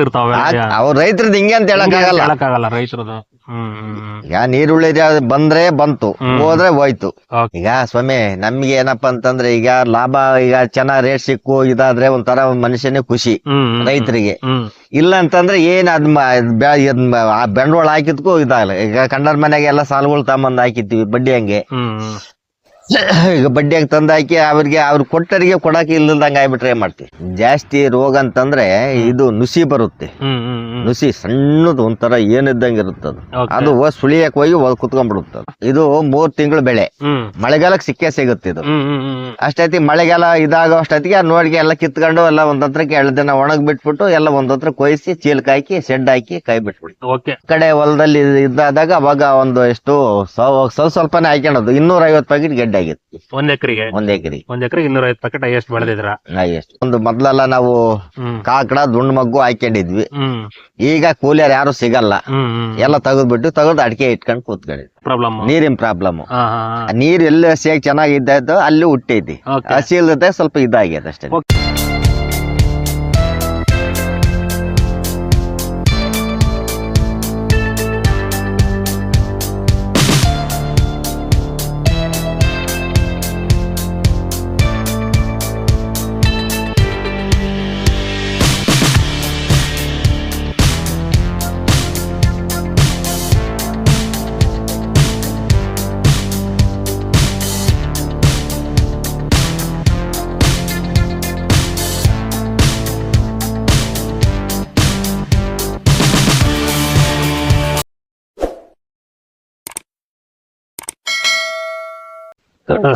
ಇರ್ತಾವೆ ಅವ್ರ ರೈತರದ್ದು ಹಿಂಗೆ ಅಂತ ಹೇಳಕ್ಕಾಗಲ್ಲ ರೈತರದು. ಈಗ ನೀರುಳ್ಳಿ ಬಂದ್ರೆ ಬಂತು, ಹೋದ್ರೆ ಹೋಯ್ತು. ಈಗ ಸ್ವಾಮಿ ನಮ್ಗೆ ಏನಪ್ಪಾ ಅಂತಂದ್ರೆ ಈಗ ಲಾಭ, ಈಗ ಚೆನ್ನಾಗ್ ರೇಟ್ ಸಿಕ್ಕು ಇದಾದ್ರೆ ಒಂಥರ ಮನುಷ್ಯನೇ ಖುಷಿ ರೈತರಿಗೆ. ಇಲ್ಲ ಅಂತಂದ್ರೆ ಏನ್ ಬಂಡವಾಳ ಹಾಕಿದ್ಕು ಇದಾಗಲ್ಲ. ಈಗ ಕಂಡರ ಮನೆಗೆ ಎಲ್ಲ ಸಾಲಗಳು ತಗೊಂಬಂದ್ ಹಾಕಿರ್ತೀವಿ ಬಡ್ಡಿ ಹಂಗೆ. ಈಗ ಬಡ್ಡಿ ಹಂಗೆ ತಂದ್ ಹಾಕಿ ಅವ್ರ ಕೊಟ್ಟರಿಗೆ ಕೊಡಾಕ ಇಲ್ಲದಂಗ ಆಗ್ಬಿಟ್ರೆ ಏನ್ ಮಾಡ್ತೀವಿ. ಜಾಸ್ತಿ ರೋಗ ಅಂತಂದ್ರೆ ಇದು ನುಸಿ ಬರುತ್ತೆ. ನುಸಿ ಸಣ್ಣದು ಒಂಥರ ಏನಿದ್ದಂಗೆ ಇರುತ್ತದು. ಅದು ಸುಳಿಯಕ್ ಹೋಗಿ ಕುತ್ಕೊಂಡ್ಬಿಡುತ್ತೆ. ಇದು 3 ತಿಂಗಳು ಬೆಳೆ, ಮಳೆಗಾಲಕ್ಕೆ ಸಿಕ್ಕೇ ಸಿಗುತ್ತೆ ಇದು. ಅಷ್ಟೈತಿ ಮಳೆಗಾಲ ಇದಾಗ ಅಷ್ಟೊತ್ತಿಗೆ ನೋಡಿಗೆ ಎಲ್ಲ ಕಿತ್ಕೊಂಡು ಎಲ್ಲ ಒಂದತ್ರಕ್ಕೆ 2 ದಿನ ಒಣಗ್ ಬಿಟ್ಬಿಟ್ಟು ಎಲ್ಲ ಒಂದತ್ರ ಕೊಯ್ಸಿ ಚೀಲಕ್ ಹಾಕಿ ಶೆಡ್ ಹಾಕಿ ಕೈ ಬಿಟ್ಬಿಟ್ಟು ಕಡೆ ಹೊಲದಲ್ಲಿ ಇದ್ದಾದಾಗ ಅವಾಗ ಒಂದು ಎಷ್ಟು ಸ್ವಲ್ಪನೇ ಹಾಕ್ಯಣದು 250 ಪ್ಯಾಕೆಟ್ ಗೆಡ್ಡೆ ಆಗಿತ್ತು ಒಂದ್ ಎಕರೆಗೆ 250 ಪ್ಯಾಕೆಟ್ ಎಷ್ಟು ಬೆಳೆದಿದ್ರ. ಒಂದು ಮೊದ್ಲೆಲ್ಲ ನಾವು ಕಾಕಡ ದುಂಡ್ ಮಗ್ಗು ಹಾಕೊಂಡಿದ್ವಿ. ಈಗ ಕೂಲಿಯರ್ ಯಾರು ಸಿಗಲ್ಲ, ಎಲ್ಲ ತೆಗೆದು ಅಡಿಕೆ ಇಟ್ಕೊಂಡು ಕೂತ್ಕೊಂಡಿದ್ವಿ. ನೀರಿನ ಪ್ರಾಬ್ಲಮ್. ನೀರ್ ಎಲ್ಲಿ ಹಸಿಯಾಗಿ ಚೆನ್ನಾಗಿದ್ದಾಯ್ತು ಅಲ್ಲಿ ಹುಟ್ಟೈತಿ, ಹಸಿ ಇಲ್ಲದೆ ಸ್ವಲ್ಪ ಇದಾಗ್ಯದ ಅಷ್ಟೇ.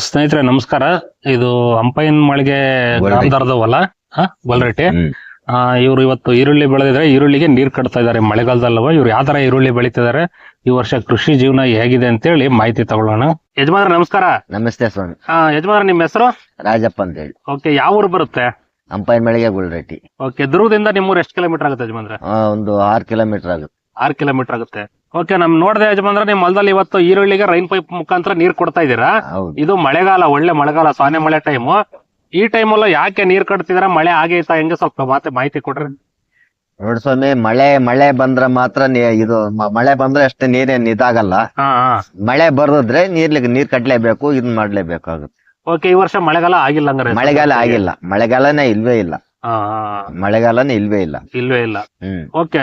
ಸ್ನೇಹಿತರೆ ನಮಸ್ಕಾರ. ಇದು ಅಂಪೈನ್ ಮಳಿಗೆ ಗ್ರಾಮದಾರದ ಹೊಲ, ಗೊಲ್ರಟ್ಟಿ. ಇವ್ರು ಇವತ್ತು ಈರುಳ್ಳಿ ಬೆಳೆದಿದ್ರೆ ಈರುಳ್ಳಿಗೆ ನೀರ್ ಕಟ್ತಾ ಇದಾರೆ ಮಳೆಗಾಲದಲ್ಲವ. ಇವ್ರು ಯಾವ ತರ ಈರುಳ್ಳಿ ಬೆಳಿತಿದಾರೆ, ಈ ವರ್ಷ ಕೃಷಿ ಜೀವನ ಹೇಗಿದೆ ಅಂತೇಳಿ ಮಾಹಿತಿ ತಗೊಳ್ಳೋಣ. ಯಜಮಾನ್ರ ನಮಸ್ಕಾರ. ನಮಸ್ತೆ ಸ್ವಾಮಿ. ಯಜಮಾನ್ರ ನಿಮ್ಮ ಹೆಸರು? ರಾಜಪ್ಪ ಅಂತ ಹೇಳಿ. ಓಕೆ, ಯಾವ ಊರು ಬರುತ್ತೆ? ಅಂಪೈನ್ ಮಳಿಗೆ ಗೊಲ್ರಟ್ಟಿ. ಓಕೆ, ದುರ್ಗದಿಂದ ನಿಮ್ಮೂರು ಎಷ್ಟು ಕಿಲೋಮೀಟರ್ ಆಗುತ್ತೆ ಯಜಮಾನ್ರ? ಒಂದು 6 ಕಿಲೋಮೀಟರ್ ಆಗುತ್ತೆ. 6 ಕಿಲೋಮೀಟರ್ ಆಗುತ್ತೆ. ಓಕೆ, ನಮ್ ನೋಡ್ದೆ ಯಜಮಾನ್ರ ನಿಮ್ ಹೊಲದಲ್ಲಿ ಇವತ್ತು ಈರುಳ್ಳಿಗೆ ರೈನ್ ಪೈಪ್ ಮುಖಾಂತರ ನೀರ್ ಕೊಡ್ತಾ ಇದೀರಾ. ಇದು ಮಳೆಗಾಲ, ಒಳ್ಳೆ ಮಳೆಗಾಲ, ಸಾನೆ ಮಳೆ ಟೈಮು. ಈ ಟೈಮಲ್ಲ ಯಾಕೆ ನೀರ್ ಕಟ್ತಿದಾರ? ಮಳೆ ಆಗೈತಾ ಹೆಂಗೆ? ಸ್ವಲ್ಪ ಮಾಹಿತಿ ಕೊಡ್ರಿ. ನೋಡಿ ಸ್ವಾಮಿ, ಮಳೆ ಬಂದ್ರೆ ಮಾತ್ರ ಇದು ಮಳೆ ಬಂದ್ರೆ ಅಷ್ಟೇ ನೀರೇನ್ ಇದಾಗಲ್ಲ. ಮಳೆ ಬರದ್ರೆ ನೀರ್ ಕಟ್ಲೇಬೇಕು, ಇದನ್ ಮಾಡ್ಲೇಬೇಕಾಗುತ್ತೆ. ಓಕೆ, ಈ ವರ್ಷ ಮಳೆಗಾಲ ಆಗಿಲ್ಲ ಹಂಗಾರೆ? ಮಳೆಗಾಲ ಆಗಿಲ್ಲ, ಮಳೆಗಾಲನೇ ಇಲ್ವೇ ಇಲ್ಲ. ಮಳೆಗಾಲನೇ ಇಲ್ವೇ ಇಲ್ಲ. ಓಕೆ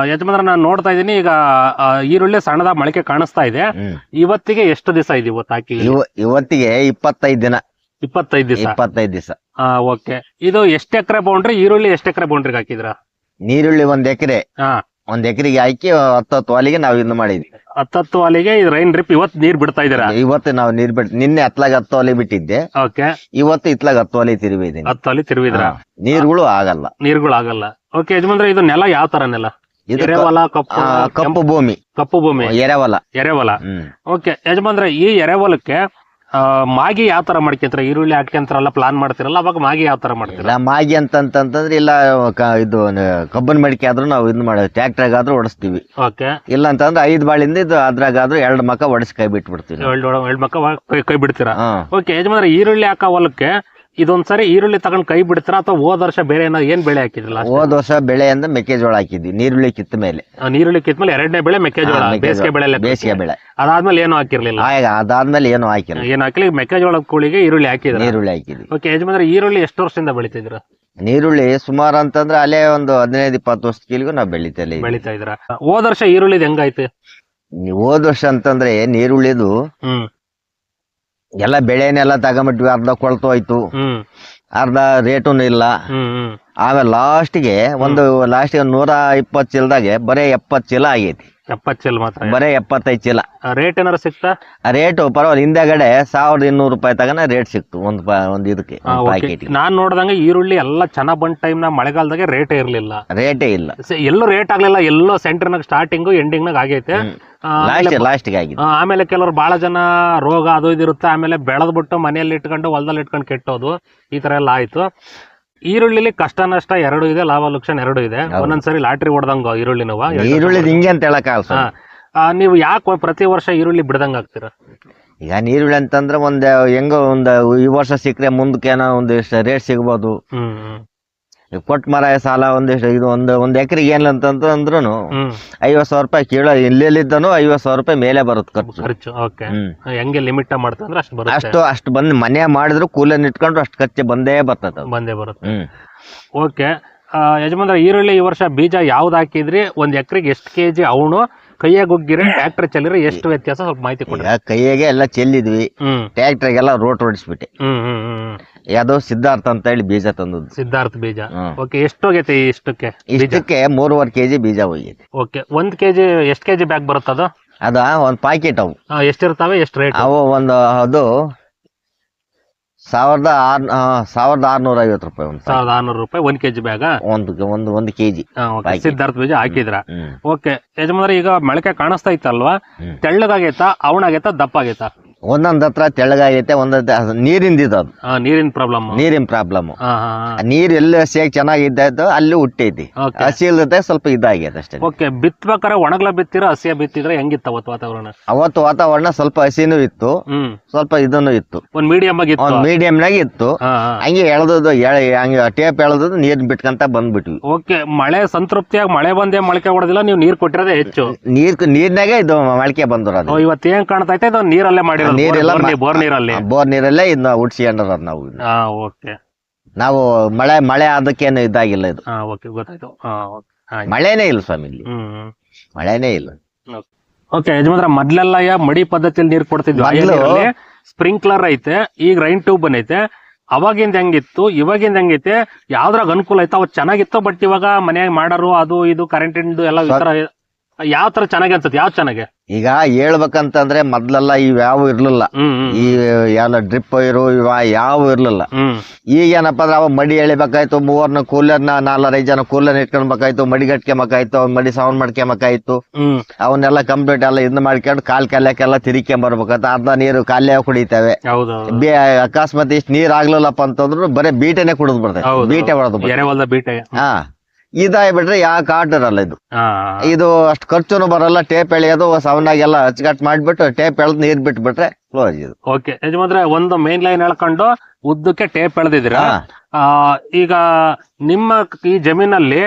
ಯಜಮಾನ್ರ, ನಾನು ನೋಡ್ತಾ ಇದೀನಿ ಈಗ ಈರುಳ್ಳಿ ಸಣ್ಣದ ಮೊಳಕೆ ಕಾಣಿಸ್ತಾ ಇದೆ. ಇವತ್ತಿಗೆ ಎಷ್ಟು ದಿವಸ ಇದೆ ಇವತ್ತು ಹಾಕಿ? ಇವತ್ತಿಗೆ 25 ದಿನ. 25 ದಿವಸ. ಓಕೆ, ಇದು ಎಷ್ಟು ಎಕರೆ ಬೌಂಡ್ರಿ ಈರುಳ್ಳಿ? ಎಷ್ಟು ಎಕರೆ ಬೌಂಡ್ರಿಗೆ ಹಾಕಿದ್ರ? ನೀರುಳ್ಳಿ 1 ಎಕರೆ. 1 ಎಕರೆಗೆ ಹಾಕಿ 10 ವಾಲಿಗೆ ನಾವು ಇದು ಮಾಡಿದ್ವಿ. 10 ವಾಲಿಗೆ ರೈನ್ ಡ್ರಿಪ್ ಇವತ್ತು ನೀರ್ ಬಿಡ್ತಾ ಇದ್ದೀರಾ? ಇವತ್ತು ನಾವು ನೀರ್ ನಿನ್ನೆ ಹತ್ಲಾಗ 10 ವಾಲಿ ಬಿಟ್ಟಿದ್ದೆ. ಓಕೆ, ಇವತ್ತು ಇತ್ಲಾಗ 10 ವಾಲಿ ತಿರುವಿದ್ದೀನಿ. 10 ವಾಲಿ ತಿರುವಿದ್ರ? ನೀರುಗಳು ಆಗಲ್ಲ. ಓಕೆ ಯಜಮಾನ್ರ, ಇದು ನೆಲ ಯಾವ ತರ ನೆಲ? ಎರೆಹೊಲ, ಕಪ್ಪು ಭೂಮಿ. ಎರೆಹೊಲ. ಓಕೆ ಯಜಮಾನ್ರ, ಈ ಎರೆಹೊಲಕ್ಕೆ ಮಾಗಿ ಯಾವ ತರ ಮಾಡ್ಕೊಂತಾರ? ಈರುಳ್ಳಿ ಹಾಕ್ಯಂತಾರಲ್ಲ, ಪ್ಲಾನ್ ಮಾಡ್ತಿರಲ್ಲ, ಅವಾಗ ಮಾಗಿ ಯಾವ ತರ ಮಾಡ್ತೀರ? ಮಾಗಿ ಅಂತಂದ್ರೆ ಇಲ್ಲ ಇದು ಕಬ್ಬನ್ ಮಡಿಕೆ ಆದ್ರೂ ನಾವು ಇದು ಮಾಡೋದು, ಟ್ರ್ಯಾಕ್ಟರ್ ಆದ್ರೂ ಓಡಿಸ್ತೀವಿ. ಓಕೆ, ಇಲ್ಲ ಅಂತಂದ್ರೆ 5 ಬಾಳಿಂದ ಇದು ಅದ್ರಾಗಾದ್ರೂ 2 ಮಕ್ಕ ಹೊಡಿಸಿ ಕೈ ಬಿಟ್ಬಿಡ್ತೀವಿ. 2 ಮಕ್ಕ ಕೈ ಬಿಡ್ತೀರಾ? ಓಕೆ ಯಜಮಾನ್ರ, ಈರುಳ್ಳಿ ಹಾಕೋ ಹೊಲಕ್ಕೆ ಇದೊಂದ್ಸರಿ ಈರುಳ್ಳಿ ತಗೊಂಡ್ ಕೈ ಬಿಡ್ತೀರಾ ಅಥವಾ ಹೋದ ವರ್ಷ ಬೇರೆ ಏನ್ ಬೆಳೆ ಹಾಕಿದ್ರಲ್ಲ? ಹೋದ ವರ್ಷ ಬೆಳೆ ಅಂದ್ರೆ ಮೆಕ್ಕೆಜೋಳ ಹಾಕಿದ್ವಿ. ನೀರುಳ್ಳಿ ಕಿತ್ತ ಮೇಲೆ 2ನೇ ಬೆಳೆ ಮೆಕ್ಕೆಜೋಳ, ಬೇಸಿಗೆ ಬೆಳೆ. ಅದಾದ್ಮೇಲೆ ಏನು ಹಾಕಿರ್ಲಿಲ್ಲ? ಅದಾದ್ಮೇಲೆ ಏನು ಹಾಕಿಲ್ಲ. ಮೆಕ್ಕೆಜೋಳ ಕೂಳಿಗೆ ಈರುಳ್ಳಿ ಹಾಕಿದ್ವಿ. ಓಕೆ ಯಜಮಾನ್ರ, ಈರುಳ್ಳಿ ಎಷ್ಟು ವರ್ಷದಿಂದ ಬೆಳಿತಿದ್ರ? ನೀರುಳ್ಳಿ ಸುಮಾರು ಅಂತಂದ್ರೆ ಅಲ್ಲೇ ಒಂದು 15-20 ವರ್ಷಕ್ಕಿಲ್ಗೂ ನಾವು ಬೆಳಿತಾ ಇದ್ರ. ಹೋದ ವರ್ಷ ಈರುಳ್ಳಿ ಹೆಂಗಾಯ್ತು? ಹೋದ ವರ್ಷ ಅಂತಂದ್ರೆ ನೀರುಳ್ಳಿದು ಎಲ್ಲ ಬೆಳೆನೆಲ್ಲ ತಗೊಂಬಿಟ್ವಿ. ಅರ್ಧ ಕೊಳ್ತೋಯ್ತು, ಅರ್ಧ ರೇಟುನು ಇಲ್ಲ. ಆಮೇಲೆ ಲಾಸ್ಟ್ಗೆ 120 ಚೀಲದಾಗೆ ಬರೇ 70 ಚೀಲ ಆಗೈತಿ. 70 ಚೀಲ ಮಾತ್ರ? ಬರೇ 75 ಚೀಲ. ರೇಟ್ ಏನಾರು ಸಿಕ್ತಾ? ರೇಟು ಪರವಾಗಿಲ್ಲ, ಹಿಂದೆಗಡೆ 1200 ರೂಪಾಯಿ ತಗನ ರೇಟ್ ಸಿಕ್ತು ಒಂದು ಇದಕ್ಕೆ. ನಾನ್ ನೋಡ್ದಂಗೆ ಈರುಳ್ಳಿ ಎಲ್ಲ ಚೆನ್ನಾಗ್ ಬಂದ ಟೈಮ್ ನ ಮಳೆಗಾಲದಾಗೆ ರೇಟೇ ಇಲ್ಲ. ಎಲ್ಲೂ ರೇಟ್ ಆಗ್ಲಿಲ್ಲ. ಎಲ್ಲೋ ಸೆಂಟರ್ನಾಗ ಸ್ಟಾರ್ಟಿಂಗ್ ಎಂಡಿಂಗ್ ನಾಗ ಆಗೈತೆ, ಲಾಸ್ಟ್ ಆಗಿದೆ. ಆಮೇಲೆ ಕೆಲವರು ಬಹಳ ಜನ ರೋಗ ಅದು ಇದಿರುತ್ತೆ, ಆಮೇಲೆ ಬೆಳೆದ್ಬಿಟ್ಟು ಮನೆಯಲ್ಲಿ ಇಟ್ಕೊಂಡು ಹೊಲದಲ್ಲಿ ಇಟ್ಕೊಂಡು ಕೆಟ್ಟೋದು, ಈ ತರ ಎಲ್ಲ ಆಯ್ತು. ಈರುಳ್ಳಿಲಿ ಕಷ್ಟ ನಷ್ಟ 2 ಇದೆ, ಲಾಭ ಲಕ್ಷಣ 2 ಇದೆ. ಒಂದೊಂದ್ಸರಿ ಲಾಟ್ರಿ ಹೊಡೆದಂಗ ಈರುಳ್ಳಿ ಹಿಂಗೆ ಅಂತ ಹೇಳಕ್. ನೀವು ಯಾಕೆ ಪ್ರತಿ ವರ್ಷ ಈರುಳ್ಳಿ ಬಿಡದಂಗ ಆಗ್ತೀರಾ? ಈಗ ನೀರುಳ್ಳಿ ಅಂತಂದ್ರೆ ಹೆಂಗೋ ಈ ವರ್ಷ ಸಿಕ್ಕರೆ ಮುಂದಕ್ಕೆ ಏನೋ ಒಂದಿಷ್ಟು ರೇಟ್ ಸಿಗ್ಬೋದು. ಕೊಟ್ಟ ಮರ ಸಾಲ ಒಂದಿಷ್ಟು ಇದು ಒಂದು ಎಕರೆಗೆ ಏನಿಲ್ಲ ಅಂತಂದ್ರೂ ಹ್ಮ್ 50,000 ರೂಪಾಯಿ ಕೀಳೋ ಇಲ್ಲಿದ್ದಾನು 50,000 ರೂಪಾಯಿ ಮೇಲೆ ಬರುತ್ತೆ ಖರ್ಚು. ಖರ್ಚು ಓಕೆ ಹೆಂಗೆ ಲಿಮಿಟ್ ಮಾಡ್ತಂದ್ರೆ ಅಷ್ಟು ಬರುತ್ತೆ. ಅಷ್ಟು ಬಂದು ಮನೆ ಮಾಡಿದ್ರು ಕೂಲನ್ ಇಟ್ಕೊಂಡ್ರು ಅಷ್ಟು ಖರ್ಚು ಬಂದೇ ಬರ್ತದ. ಬಂದೇ ಬರುತ್ತೆ. ಓಕೆ ಯಜಮಾನ್ರ, ಈರುಳ್ಳಿ ಈ ವರ್ಷ ಬೀಜ ಯಾವ್ದು ಹಾಕಿದ್ರಿ? ಒಂದ್ ಎಕರೆಗೆ ಎಷ್ಟು ಕೆಜಿ ಅವನು ಕೈಯಾಗ ಹೋಗಿರಿ ಟ್ರ್ಯಾಕ್ಟರ್ ಚೆಲ್ಲಿರಿ ಎಷ್ಟು ವ್ಯತ್ಯಾಸ ಸ್ವಲ್ಪ ಮಾಹಿತಿ ಕೊಡ್ರಿ. ಕೈಯಾಗೆ ಎಲ್ಲ ಚೆಲ್ಲಿದ್ವಿ, ಟ್ರ್ಯಾಕ್ಟರ್ಗೆಲ್ಲ ರೋಟ್ ಹೊಡಿಸ್ಬಿಟ್ಟೆ. ಯಾವ್ದೋ ಸಿದ್ಧಾರ್ಥ ಅಂತ ಹೇಳಿ ಬೀಜ ತಂದದ್ದು. ಸಿದ್ಧಾರ್ಥ ಬೀಜ. ಓಕೆ, ಎಷ್ಟು ಹೋಗೈತೆ ಇಷ್ಟಕ್ಕೆ? 3.5 kg ಬೀಜ ಹೋಗಿದೆ. ಓಕೆ, 1 kg ಎಷ್ಟು ಕೆಜಿ ಬ್ಯಾಗ್ ಬರುತ್ತದ? ಅದ ಒಂದ್ ಪ್ಯಾಕೆಟ್ ಅವು ಎಷ್ಟಿರ್ತಾವೆ? ಎಷ್ಟು ರೇಟ್ ಅವು? ಅದು 1,650 ರೂಪಾಯಿ. 1,600 ರೂಪಾಯಿ 1 kg ಬ್ಯಾಗ? ಒಂದು ಕೆಜಿ ಸಿದ್ಧಾರ್ಥ ಬೀಜ ಹಾಕಿದ್ರ. ಓಕೆ ಯಜಮಾನ್ರ, ಈಗ ಮೊಳಕೆ ಕಾಣಿಸ್ತಾ ಇತ್ತಲ್ವಾ, ತೆಳ್ಳಗಾಗೈತಾ ಅವನಾಗೈತಾ ದಪ್ಪ ಆಗೈತಾ? ಒಂದೊಂದ್ ಹತ್ರ ತೆಳ್ಳಗಾಗೈತೆ, ಒಂದೊಂದ್ ನೀರಿಂದ ಇದು. ಅದು ನೀರಿನ ಪ್ರಾಬ್ಲಮ್. ನೀರ್ ಎಲ್ಲಿ ಹಸಿಯಾಗಿ ಚೆನ್ನಾಗಿದ್ದಾಯ್ತು ಅಲ್ಲಿ ಹುಟ್ಟೈತಿ, ಹಸಿ ಇಲ್ಲದೆ ಸ್ವಲ್ಪ ಇದಾಗೈತೆ ಅಷ್ಟೇ. ಓಕೆ, ಬಿತ್ಬೇಕಾರೆ ಒಣಗ್ಲ ಬಿತ್ತಿರ ಹಸಿಯ ಬಿತ್ತಿದ್ರೆ ಹೆಂಗಿತ್ತು ಅವತ್ತು ವಾತಾವರಣ? ಅವತ್ತು ವಾತಾವರಣ ಸ್ವಲ್ಪ ಹಸಿನೂ ಇತ್ತು, ಸ್ವಲ್ಪ ಇದನ್ನು ಇತ್ತು, ಒಂದ್ ಮೀಡಿಯಂ ಆಗಿ ಮೀಡಿಯಂನಾಗ ಇತ್ತು. ಹಂಗೆ ಎಳ್ದದ್ದು ಹಂಗೆ ಟೇಪ್ ಎಳ್ದದ್ದು ನೀರ್ ಬಿಟ್ಕಂತ ಬಂದ್ಬಿಟ್ವಿ. ಓಕೆ, ಮಳೆ ಸಂತೃಪ್ತಿಯಾಗಿ ಮಳೆ ಬಂದೇ ಮೊಳಕೆ ಹೊಡೆದಿಲ್ಲ, ನೀವು ನೀರ್ ಕೊಟ್ಟಿರೋದೇ ಹೆಚ್ಚು? ನೀರ್ನಾಗೆ ಇದು ಮೊಳಕೆ ಬಂದಿರೋದು. ಇವತ್ತು ಏನ್ ಕಾಣ್ತೈತೆ ಇದು ನೀರಲ್ಲೇ ಮಾಡಿರೋ? ನೀರೆಲ್ಲ ಬೋರ್ ನೀರಲ್ಲೇ ಇದನ್ನ ಉಡ್ಸ್ಕೊಂಡ್ರ ನಾವು. ಓಕೆ, ನಾವು ಮಳೆ ಅದಕ್ಕೇನು ಇದಾಗಿಲ್ಲ ಇದು. ಓಕೆ, ಗೊತ್ತಾಯ್ತು. ಮಳೆನೇ ಇಲ್ಲ ಸ್ವಾಮಿ, ಇಲ್ಲಿ ಮಳೆನೇ ಇಲ್ಲ. ಓಕೆ ಯಜಮಾನ್ರ, ಮೊದ್ಲೆಲ್ಲ ಮಡಿ ಪದ್ಧತಿಯಲ್ಲಿ ನೀರ್ ಕೊಡ್ತಿದ್ವಿ, ಸ್ಪ್ರಿಂಕ್ಲರ್ ಐತೆ, ಈಗ ರೈನ್ ಟ್ಯೂಬ್ ಬಂದೈತೆ. ಅವಾಗಿಂದ ಹೆಂಗಿತ್ತು ಇವಾಗಿಂದ ಹೆಂಗೈತೆ? ಯಾವ್ದ್ರಾಗ ಅನುಕೂಲ ಐತೆ? ಅವ್ ಚೆನ್ನಾಗಿತ್ತು, ಬಟ್ ಇವಾಗ ಮನ್ಯಾಗ ಮಾಡಾರು ಅದು ಇದು ಕರೆಂಟಿಂದು ಎಲ್ಲ ಯಾವ ತರ ಚೆನ್ನಾಗಿ ಅನ್ಸುತ್ತೆ? ಯಾವ್ ಚೆನ್ನಾಗಿ? ಈಗ ಹೇಳ್ಬೇಕಂತಂದ್ರೆ ಮೊದ್ಲೆಲ್ಲ ಇವ್ಯಾವು ಇರ್ಲಿಲ್ಲ, ಈ ಎಲ್ಲ ಡ್ರಿಪ್ ಇರು ಯಾವ ಇರ್ಲಿಲ್ಲ. ಈಗ ಏನಪ್ಪಾ ಅಂದ್ರೆ ಅವ ಮಡಿ ಎಳಿಬೇಕಾಯ್ತು, 3 ಕೂಲರ್ನ 4-5 ಜನ ಕೂಲರ್ ಇಟ್ಕೊಳ್ಬೇಕಾಯ್ತು, ಮಡಿ ಗಟ್ಕೆಬೇಕಾಯ್ತು, ಅವ್ನ ಮಡಿ ಸೌಂಡ್ ಮಾಡ್ಕೊಬೇಕಾಯ್ತು. ಅವನ್ನೆಲ್ಲ ಕಂಪ್ಲೀಟ್ ಎಲ್ಲ ಇದನ್ನ ಮಾಡ್ಕೊಂಡು ಕಾಲ್ಕೆಲ್ಲ ತಿರ್ಕೊಂಡ್ ಬರ್ಬೇಕಾಯ್ತು. ಅರ್ಧ ನೀರು ಕಾಲೇ ಕುಡಿತೇವೆ. ಅಕಸ್ಮಾತ್ ಇಷ್ಟ ನೀರ್ ಆಗ್ಲಿಲ್ಲಪ್ಪ ಅಂತಂದ್ರು ಬರೀ ಬೀಟೆನೆ ಕುಡಿದ್ ಬರ್ತದೆ, ಬೀಟೆ ಹೊಡೆದು. ಹಾ, ಇದಾಗ್ಬಿಟ್ರೆ ಯಾಕೆ ಆಟರಲ್ಲ ಇದು ಅಷ್ಟು ಖರ್ಚುನು ಬರಲ್ಲ. ಟೇಪ್ ಎಳೆಯೋದು ಸವನಾಗೆಲ್ಲ ಅಚ್ಚುಕಟ್ಟು ಮಾಡ್ಬಿಟ್ಟು ಟೇಪ್ ಎಳೆದು ನೀರ್ ಬಿಟ್ಬಿಟ್ರೆ ಕ್ಲೋಸ್ ಇದು. ಓಕೆ ಯಜಮಾನ್ರೆ, ಒಂದು ಮೇನ್ ಲೈನ್ ಎಳ್ಕೊಂಡು ಉದ್ದಕ್ಕೆ ಟೇಪ್ ಎಳೆದಿದ್ರ. ಈಗ ನಿಮ್ಮ ಈ ಜಮೀನಲ್ಲಿ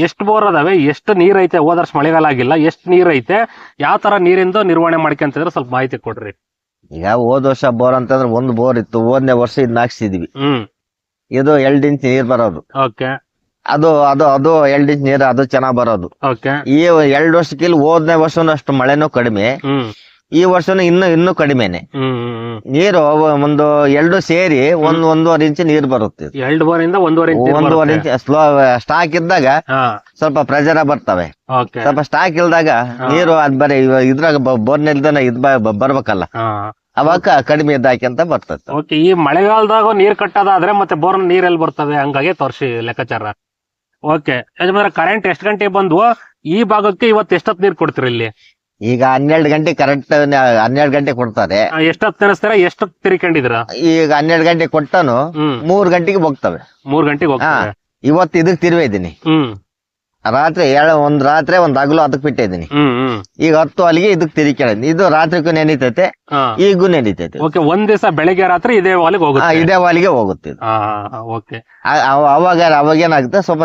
ಎಷ್ಟು ಬೋರ್ ಅದಾವೆ, ಎಷ್ಟು ನೀರ್ ಐತೆ? ಹೋದ ವರ್ಷ ಮಳೆಗಾಲ ಆಗಿಲ್ಲ, ಎಷ್ಟು ನೀರ್ ಐತೆ? ಯಾವ ತರ ನೀರಿಂದು ನಿರ್ವಹಣೆ ಮಾಡ್ಕೊಂತಿದ್ರೆ ಸ್ವಲ್ಪ ಮಾಹಿತಿ ಕೊಡ್ರಿ. ಈಗ ಹೋದ ವರ್ಷ ಬೋರ್ ಅಂತಂದ್ರೆ 1 ಬೋರ್ ಇತ್ತು, 1ನೇ ವರ್ಷ ಇದನ್ನ ಹಾಕ್ಸಿದ್ವಿ. ಇದು 2 ಇಂಚ್ ನೀರ್ ಬರೋದು. ಓಕೆ, ಅದು 2 ಇಂಚ್ ನೀರು ಅದು ಚೆನ್ನಾಗ್ ಬರೋದು. ಈ 2 ವರ್ಷಕ್ಕಿಲ್ಲಿ ಹೋದನೇ ವರ್ಷನೂ ಅಷ್ಟು ಮಳೆನೂ ಕಡಿಮೆ, ಈ ವರ್ಷನೂ ಇನ್ನೂ ಕಡಿಮೆನೆ ನೀರು. ಒಂದು 2 ಸೇರಿ 1.5 ಇಂಚ್ ನೀರು ಬರುತ್ತೆ. 1.5 ಇಂಚ್ ಸ್ಲೋ ಸ್ಟಾಕ್ ಇದ್ದಾಗ ಸ್ವಲ್ಪ ಪ್ರೆಜರ್ ಬರ್ತವೆ. ಸ್ವಲ್ಪ ಸ್ಟಾಕ್ ಇಲ್ದಾಗ ನೀರು ಅದ್ ಬರೀ ಇದ್ರಾಗ ಬೋರ್ನೆಲ್ದನ ಇದ್ ಬರ್ಬೇಕಲ್ಲ, ಅವಾಗ ಕಡಿಮೆ ಇದ್ದಾಕಂತ ಬರ್ತದೆ. ಓಕೆ, ಈ ಮಳೆಗಾಲದಾಗ ನೀರ್ ಕಟ್ಟೋದಾದ್ರೆ ಮತ್ತೆ ಬೋರ್ ನೀರೆಲ್ಲಿ ಬರ್ತದೆ? ಹಂಗಾಗಿ ತೋರ್ಸಿ ಲೆಕ್ಕಾಚಾರ. ಓಕೆ ಯಜಮಾನ್ರ, ಕರೆಂಟ್ ಎಷ್ಟು ಗಂಟೆ ಬಂದ್ವು ಈ ಭಾಗಕ್ಕೆ? ಇವತ್ತು ಎಷ್ಟೊತ್ತು ನೀರ್ ಕೊಡ್ತೀರಿ ಇಲ್ಲಿ? ಈಗ 12 ಗಂಟೆ ಕರೆಕ್ಟ್ 12 ಗಂಟೆ ಕೊಡ್ತಾರೆ. ಎಷ್ಟೊತ್ತು ನೆನೆಸ್ತಾರ? ಎಷ್ಟೊತ್ತು ತಿರ್ಕೊಂಡಿದ್ರ? ಈಗ 12 ಗಂಟೆ ಕೊಟ್ಟನು 3 ಗಂಟೆಗೆ ಹೋಗ್ತವೆ. 3 ಗಂಟೆಗೆ ಹೋಗ್ತವೆ. ಇವತ್ತು ಇದಕ್ ತಿರುವಿದ್ದೀನಿ, ರಾತ್ರಿ ಒಂದ್ ಹಗಲು ಅದಕ್ಕೆ ಬಿಟ್ಟಿದ್ದೀನಿ. ಈಗ 10 ಅಲ್ಲಿಗೆ ಇದಕ್ ತಿರುಗಿ ಇದು ರಾತ್ರಿಗೂ ನೆನೀತೈತೆ, ಈಗೂ ನೆನೀತೈತೆ. ಒಂದ್ ದಿವಸ ಬೆಳಗ್ಗೆ ರಾತ್ರಿ ಇದೇ ವಾಲಿಗೆ ಹೋಗುತ್ತೆ. ಇದೇ ವಾಲಿಗೆ ಹೋಗುತ್ತೆ. ಅವಾಗ ಏನಾಗುತ್ತೆ, ಸ್ವಲ್ಪ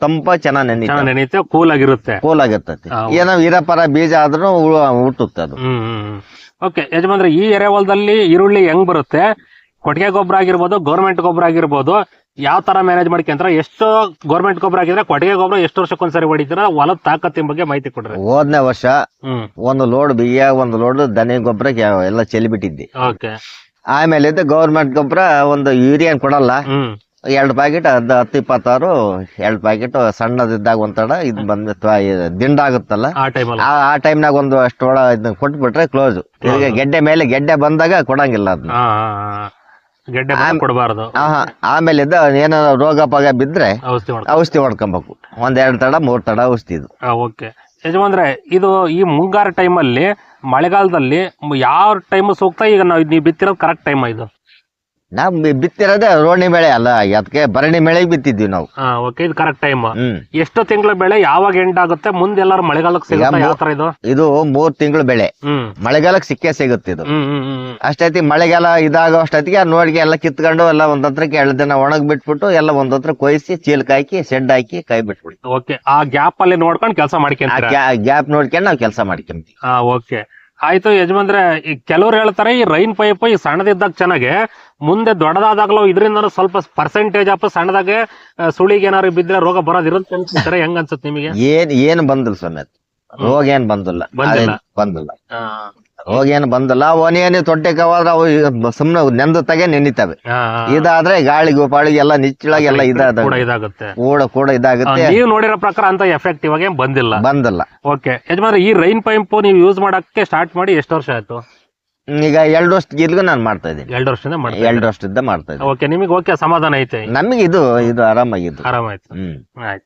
ತಂಪ ಚೆನ್ನಾಗ್ ನೆನೀತೆ, ಕೂಲ್ ಆಗಿರ್ತೈತಿ. ಏನೋ ಇರಪರ ಬೀಜ ಆದ್ರೂ ಹುಟ್ಟುತ್ತೆ ಅದು. ಓಕೆ ಯಜಮಾನ್ರೆ, ಈ ಎರೆಹೊಲದಲ್ಲಿ ಈರುಳ್ಳಿ ಹೆಂಗ್ ಬರುತ್ತೆ? ಕೊಟ್ಟಿಗೆ ಗೊಬ್ಬರ ಆಗಿರ್ಬೋದು, ಗೌರ್ಮೆಂಟ್ ಗೊಬ್ಬರ ಆಗಿರ್ಬೋದು, ಯಾವ ತರ ಮ್ಯಾನೇಜ್ ಮಾಡ್ಕೊಂತಾರ? ಎಷ್ಟು ಗೌರ್ಮೆಂಟ್ ಗೊಬ್ಬರ ಆಗಿದ್ರೆ ಕೊಟ್ಟಿಗೆ ಗೊಬ್ಬರ ಎಷ್ಟು ವರ್ಷಕ್ಕೊಂದ್ಸರಿ ಹೊಡಿತೀರ? ಹೊಲದ ತಾಕತ್ತಿನ ಬಗ್ಗೆ ಮಾಹಿತಿ ಕೊಡ್ರಿ. ಹೋದ್ನೇ ವರ್ಷ 1 ಲೋಡ್ ಬಿಯ್ಯ 1 ಲೋಡ್ ದನ ಗೊಬ್ಬರ ಎಲ್ಲ ಚೆಲ್ಲಿಬಿಟ್ಟಿದ್ದೆ. ಆಮೇಲೆ ಗೌರ್ಮೆಂಟ್ ಗೊಬ್ಬರ ಒಂದು ಯೂರಿಯನ್ ಕೊಡಲ್ಲ, 2 ಪ್ಯಾಕೆಟ್ 10-26 2 ಪ್ಯಾಕೆಟ್ ಸಣ್ಣದಿದ್ದಾಗ ಒಂತಡ ಇದ್ ಬಂದ ದಿಂಡಾಗುತ್ತಲ್ಲ, ಆ ಟೈಮ್ನಾಗ ಒಂದು ಅಷ್ಟು ಇದನ್ನ ಕೊಟ್ಬಿಟ್ರೆ ಕ್ಲೋಸ್. ಗೆಡ್ಡೆ ಮೇಲೆ ಗೆಡ್ಡೆ ಬಂದಾಗ ಕೊಡಂಗಿಲ್ಲ ಅದನ್ನ, ಕೊಡಬಾರ್ದು. ಆಮೇಲೆ ಏನೋ ರೋಗ ಪಾಗ ಬಿದ್ರೆ ಔಷಧಿ ಹೊಡ್ಕೊಬೇಕು, 1-2 ತಡ 3 ತಡ ಔಷಧಿ ಇದು. ಓಕೆ ಯಜಮಾನ್ರೆ, ಇದು ಈ ಮುಂಗಾರು ಟೈಮಲ್ಲಿ ಮಳೆಗಾಲದಲ್ಲಿ ಯಾವ ಟೈಮ್ ಸೂಕ್ತ? ಈಗ ನೀವು ಬಿತ್ತಿರೋದು ಕರೆಕ್ಟ್ ಟೈಮ್ ಇದು? ನಾವ್ ಬಿತ್ತಿರೋದೇ ರೋಹಿಣಿ ಬೆಳೆ ಅಲ್ಲ, ಅದಕ್ಕೆ ಭರಣಿ ಬೆಳೆಗೆ ಬಿತ್ತಿದ್ವಿ ನಾವು. ಓಕೆ, ಇದು ಕರೆಕ್ಟ್ ಟೈಮ್. ಹ್ಮ್ ಎಷ್ಟು ತಿಂಗಳ ಬೆಳೆ, ಯಾವಾಗ ಎಂಡ್ ಆಗುತ್ತೆ, ಮುಂದೆ ಎಲ್ಲಾರು ಮಳೆಗಾಲಕ್ಕೆ ಸಿಗುತ್ತೆ, ಯಾವ ತರ ಇದು? ಇದು 3 ತಿಂಗಳು ಬೆಳೆ, ಮಳೆಗಾಲಕ್ಕೆ ಸಿಗುತ್ತೆ ಇದು. ಅಷ್ಟೈತಿ ಮಳೆಗಾಲ ಇದಾಗೋ ಅಷ್ಟೊತ್ತಿಗೆ ನೋಡ್ಗೆ ಎಲ್ಲ ಕಿತ್ಕೊಂಡು ಎಲ್ಲ ಒಂದತ್ರಕ್ಕೆ 2 ದಿನ ಒಣಗ್ ಬಿಟ್ಬಿಟ್ಟು ಎಲ್ಲ ಒಂದತ್ರ ಕೊಯ್ಸಿ ಚೀಲಕ್ ಹಾಕಿ ಶೆಡ್ ಹಾಕಿ ಕೈ ಬಿಟ್ಬಿಡಿ. ಓಕೆ, ಆ ಗ್ಯಾಪ್ ಅಲ್ಲಿ ನೋಡ್ಕೊಂಡು ಕೆಲಸ ಮಾಡ್ಕೊಂತೀರಾ? ಗ್ಯಾಪ್ ನೋಡ್ಕೊಂಡು ನಾವು ಕೆಲಸ ಮಾಡ್ಕೊಂತೀವಿ. ಓಕೆ, ಆಯ್ತು ಯಜಮಾನ್ರೆ. ಈ ಕೆಲವ್ರು ಹೇಳ್ತಾರೆ ಈ ರೈನ್ ಪೈಪ್ ಈ ಸಣ್ಣದಿದ್ದಾಗ ಚೆನ್ನಾಗೆ, ಮುಂದೆ ದೊಡ್ಡದಾದಾಗ್ಲೂ ಇದರಿಂದ ಸ್ವಲ್ಪ ಪರ್ಸೆಂಟೇಜ್ ಆಫ್ ಸಣ್ಣದಾಗೆ ಸುಳಿಗೆ ಏನಾದ್ರು ಬಿದ್ರೆ ರೋಗ ಬರೋದಿರುತ್ತೆ ಅಂತಾರೆ. ಹೆಂಗ್ ಅನ್ಸುತ್ತೆ ನಿಮಗೆ? ಏನ್ ಬಂದಿಲ್ಲ ಸಮೇತ ರೋಗ ಏನ್ ಬಂದಿಲ್ಲ. ರೋಗ ಏನ್ ಬಂದಿಲ್ಲ. ಅವನೇನು ತೊಟ್ಟೆಗೆ ಹೋದ್ರೆ ಅವು ಸುಮ್ನೆ ನೆಂದ ತಗೆ ನೆನಿತವೆ. ಇದಾದ್ರೆ ಗಾಳಿಗೆ ಪಾಳಿಗೆ ಎಲ್ಲ ನಿಚ್ಚಳಾಗಿ ಎಲ್ಲ ಇದಾಗುತ್ತೆ, ಕೂಡ ಇದಾಗುತ್ತೆ. ನೀವು ನೋಡಿರೋ ಪ್ರಕಾರ ಅಂತ ಎಫೆಕ್ಟಿವ್ ಆಗಿ ಬಂದಿಲ್ಲ. ಓಕೆ ಯಜಮಾನ್ರೆ, ಈ ರೈನ್ ಪೈಪ್ ನೀವು ಯೂಸ್ ಮಾಡಕ್ಕೆ ಸ್ಟಾರ್ಟ್ ಮಾಡಿ ಎಷ್ಟು ವರ್ಷ ಆಯ್ತು? ಈಗ 2 ವರ್ಷ ನಾನು ಮಾಡ್ತಾ ಇದ್ದೀನಿ. 2 ವರ್ಷದಿಂದ 2 ವರ್ಷದಿಂದ ಮಾಡ್ತಾ ಇದ್ದೀನಿ. ಓಕೆ, ನಿಮಗೆ ಓಕೆ ಸಮಾಧಾನ ಐತೆ? ನಮಗೆ ಇದು ಆರಾಮಾಗಿದ್ದು. ಆರಾಮಾಯ್ತು. ಆಯ್ತು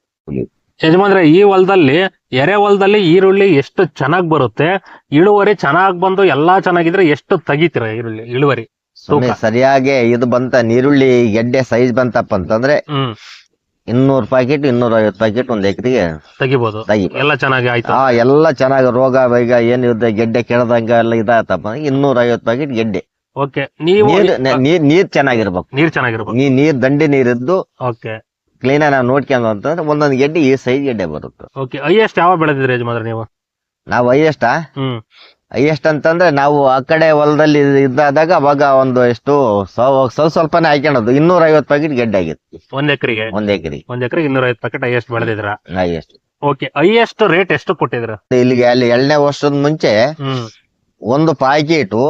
ಯಜಮಾನ್ರೆ, ಈ ಹೊಲದಲ್ಲಿ ಎರೆ ಹೊಲದಲ್ಲಿ ಈರುಳ್ಳಿ ಎಷ್ಟು ಚೆನ್ನಾಗ್ ಬರುತ್ತೆ, ಇಳುವರಿ ಚೆನ್ನಾಗ್ ಬಂದು ಎಲ್ಲಾ ಚೆನ್ನಾಗಿದ್ರೆ ಎಷ್ಟು ತೆಗಿತೀರ ಇಳುವರಿ? ಸರಿಯಾಗಿ ಇದು ಬಂತ, ನೀರುಳ್ಳಿ ಗೆಡ್ಡೆ ಸೈಜ್ ಬಂತಪ್ಪ ಅಂತಂದ್ರೆ 200 ಪ್ಯಾಕೆಟ್ 250 ಪ್ಯಾಕೆಟ್ ಒಂದ್ ಎಕರೆಗೆ ತೆಗಿಬಹುದು. ಎಲ್ಲ ಚೆನ್ನಾಗಿ ಆಯ್ತು. ಎಲ್ಲ ಚೆನ್ನಾಗಿ ರೋಗ ಈಗ ಏನಿರುತ್ತೆ ಗೆಡ್ಡೆ ಕೆಳದಂಗ ಎಲ್ಲ ಇದಾತಪ್ಪ 250 ಪ್ಯಾಕೆಟ್ ಗೆಡ್ಡೆ. ಓಕೆ, ನೀವು ನೀರ್ ಚೆನ್ನಾಗಿರ್ಬೇಕು. ನೀರ್ ದಂಡಿ ನೀರಿದ್ದು ಓಕೆ ಕ್ಲೀನ್ ನಾವು ನೋಡ್ಕೊಂಡು ಅಂತಂದ್ರೆ ಒಂದೊಂದ್ ಗೆಡ್ಡೆ ಈ ಸೈಜ್ ಗೆಡ್ಡೆ ಬರುತ್ತೆ. ಓಕೆ, ಹೈಯೆಸ್ಟ್ ಯಾವ ಬೆಳೆದಿದ್ರಿ ಯಜಮಾನ್ರೆ ನೀವು? ನಾವು ಹೈಯೆಸ್ಟ್ ಅಂತಂದ್ರೆ ನಾವು ಆ ಕಡೆ ಹೊಲದಲ್ಲಿ ಇದ್ದಾಗ ಅವಾಗ ಒಂದು ಎಷ್ಟು ಸ್ವಲ್ಪನೇ ಹಾಕ್ಯಣದು 250 ಪ್ಯಾಕೆಟ್ ಗೆಡ್ಡೆ ಆಗಿತ್ತು ಒಂದ್ ಎಕರೆಗೆ 250 ಪ್ಯಾಕೆಟ್ ಹೈಯೆಸ್ಟ್ ಬೆಳೆದಿದ್ರ? ಹೈಯೆಸ್ಟ್. ಓಕೆ, ಹೈಯೆಸ್ಟ್ ರೇಟ್ ಎಷ್ಟು ಕೊಟ್ಟಿದ್ರ? ಇಲ್ಲಿಗೆ ಅಲ್ಲಿ 2ನೇ ವರ್ಷದ ಮುಂಚೆ ಒಂದು ಪ್ಯಾಕೆಟ್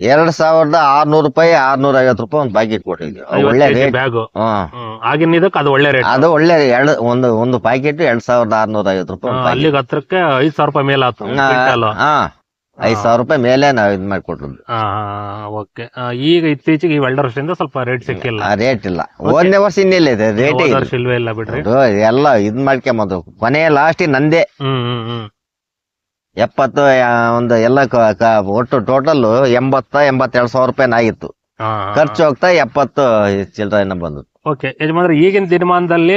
2600 ರೂಪಾಯಿ 650 ರೂಪಾಯಿ ಒಂದು ಪ್ಯಾಕೆಟ್ ಕೊಟ್ಟಿದ್ವಿ. ಒಳ್ಳೆ ರೇಟ್. ಆಗಿನ ಇದಕ್ಕೆ ಅದು ಒಳ್ಳೆ ರೇಟ್. ಅದು ಒಳ್ಳೆ ಒಂದು ಪ್ಯಾಕೆಟ್ 2650 ರೂಪಾಯಿ. ಅಲ್ಲಿಗೆ ಹತ್ರಕ್ಕೆ 5000 ರೂಪಾಯಿ ಮೇಲೆ ಆಯ್ತು. 5000 ರೂಪಾಯಿ ಮೇಲೆ ನಾವ್ ಇದ್ ಮಾಡಿಕೊಟ್ಟಿದ್ವಿ. ಓಕೆ, ಈಗ ಇತ್ತೀಚೆಗೆ ಈ 2 ವರ್ಷದಿಂದ ಸ್ವಲ್ಪ ರೇಟ್ ಸಿಕ್ಕಿಲ್ಲ. ರೇಟ್ ಇಲ್ಲ. 1ನೇ ವರ್ಷ ಇನ್ನಿಲ್ಲ ಇದೆ ರೇಟ್ ಇಲ್ವೇ ಇಲ್ಲ ಬಿಡ್ರಿ. ಎಲ್ಲ ಇದ್ ಮಾಡ್ಕೊಂಬಂದು ಕೊನೆ ಲಾಸ್ಟ್ ನಂದೇ 70 ಒಂದು ಎಲ್ಲ ಒಟ್ಟು ಟೋಟಲ್ 82 ಸಾವಿರ ರೂಪಾಯಿ ಆಗಿತ್ತು. ಖರ್ಚು ಹೋಗ್ತಾ 70 ಚಿಲ್ಲರೆ ಬಂದು. ಓಕೆ ಯಜಮಾನ್ರೆ, ಈಗಿನ ದಿನಮಾನದಲ್ಲಿ